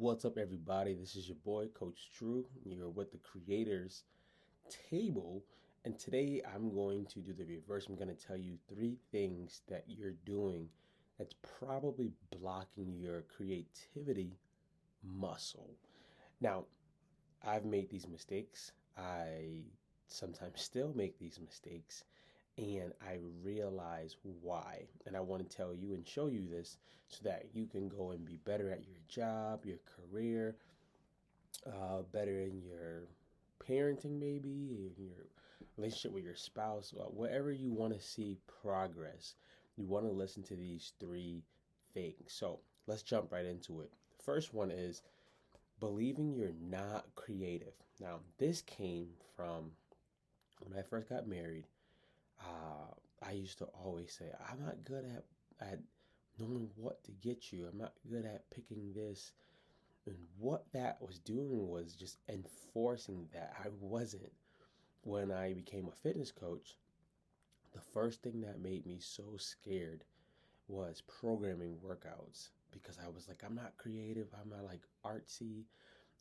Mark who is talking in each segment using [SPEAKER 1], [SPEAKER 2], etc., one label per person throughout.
[SPEAKER 1] What's up, everybody? This is your boy, Coach Drew. You're with the Creators Table, and today I'm going to do the reverse. I'm going to tell you three things that you're doing that's probably blocking your creativity muscle. Now, I've made these mistakes. I sometimes still make these mistakes, and I realize why. And I want to tell you and show you this so that you can go and be better at your job, your career, better in your parenting, maybe in your relationship with your spouse, whatever you want to see progress. You want to listen to these three things. So let's jump right into it. The first one is believing you're not creative. Now, this came from when I first got married. I used to always say, I'm not good at knowing what to get you. I'm not good at picking this. And what that was doing was just enforcing that I wasn't. When I became a fitness coach, the first thing that made me so scared was programming workouts because I was like, I'm not creative, I'm not like artsy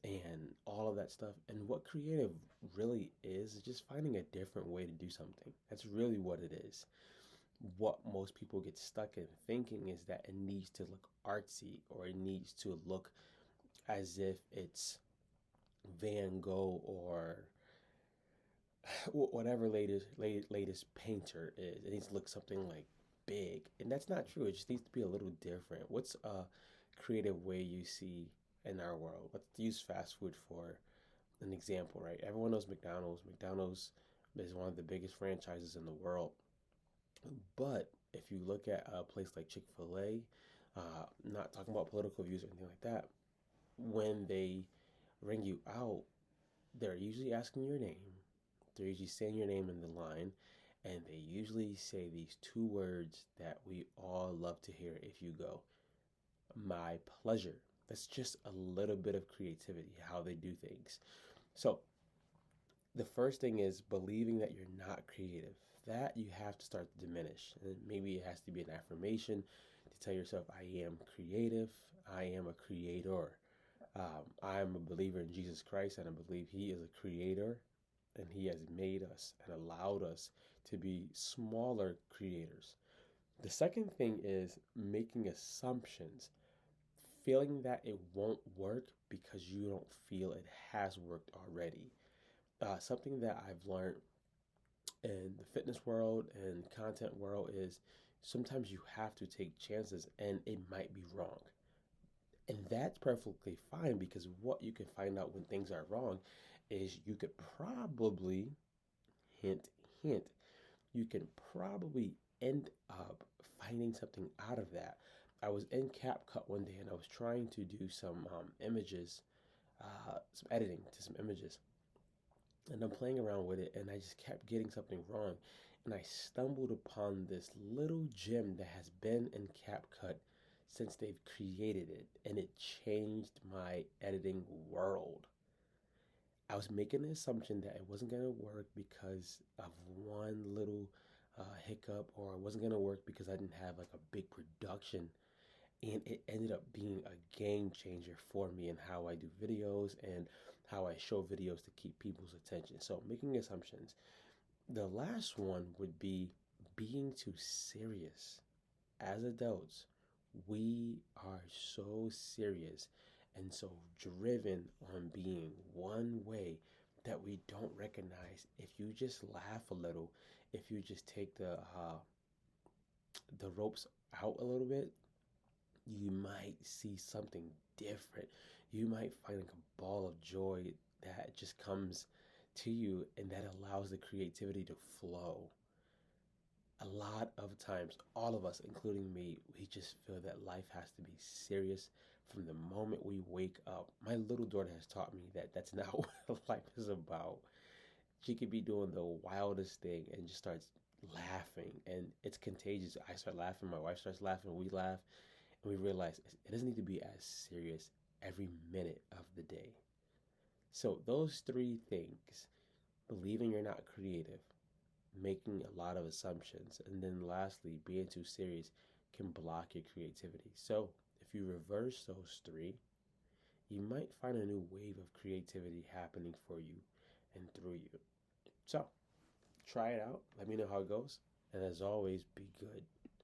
[SPEAKER 1] and all of that stuff. And what creative really is just finding a different way to do something. That's really what it is. What most people get stuck in thinking is that it needs to look artsy or it needs to look as if it's Van Gogh or whatever latest painter is. It needs to look something like big, and that's not true. It just needs to be a little different. What's a creative way you see in our world? Let's use fast food for an example, right? Everyone knows McDonald's. McDonald's is one of the biggest franchises in the world. But if you look at a place like Chick-fil-A, not talking about political views or anything like that, when they ring you out, they're usually asking your name. They're usually saying your name in the line, and they usually say these two words that we all love to hear if you go, my pleasure. That's just a little bit of creativity, how they do things. So, the first thing is believing that you're not creative. That you have to start to diminish. And maybe it has to be an affirmation to tell yourself, I am creative, I am a creator. I am a believer in Jesus Christ, and I believe He is a creator, and He has made us and allowed us to be smaller creators. The second thing is making assumptions, feeling that it won't work because you don't feel it has worked already. Something that I've learned in the fitness world and content world is sometimes you have to take chances and it might be wrong. And that's perfectly fine because what you can find out when things are wrong is you could probably, hint, hint, you can probably end up finding something out of that. I was in CapCut one day and I was trying to do some images, some editing to some images. And I'm playing around with it and I just kept getting something wrong. And I stumbled upon this little gem that has been in CapCut since they've created it, and it changed my editing world. I was making the assumption that it wasn't going to work because of one little hiccup, or it wasn't going to work because I didn't have like a big production. And it ended up being a game changer for me in how I do videos and how I show videos to keep people's attention. So, making assumptions. The last one would be being too serious. As adults, we are so serious and so driven on being one way that we don't recognize if you just laugh a little, if you just take the ropes out a little bit, you might see something different. You might find like a ball of joy that just comes to you and that allows the creativity to flow. A lot of times, all of us, including me, we just feel that life has to be serious from the moment we wake up. My little daughter has taught me that that's not what life is about. She could be doing the wildest thing and just starts laughing, and it's contagious. I start laughing, my wife starts laughing, we laugh, and we realize it doesn't need to be as serious every minute of the day. So, those three things, believing you're not creative, making a lot of assumptions, and then lastly, being too serious can block your creativity. So, if you reverse those three, you might find a new wave of creativity happening for you and through you. So, try it out. Let me know how it goes. And as always, be good.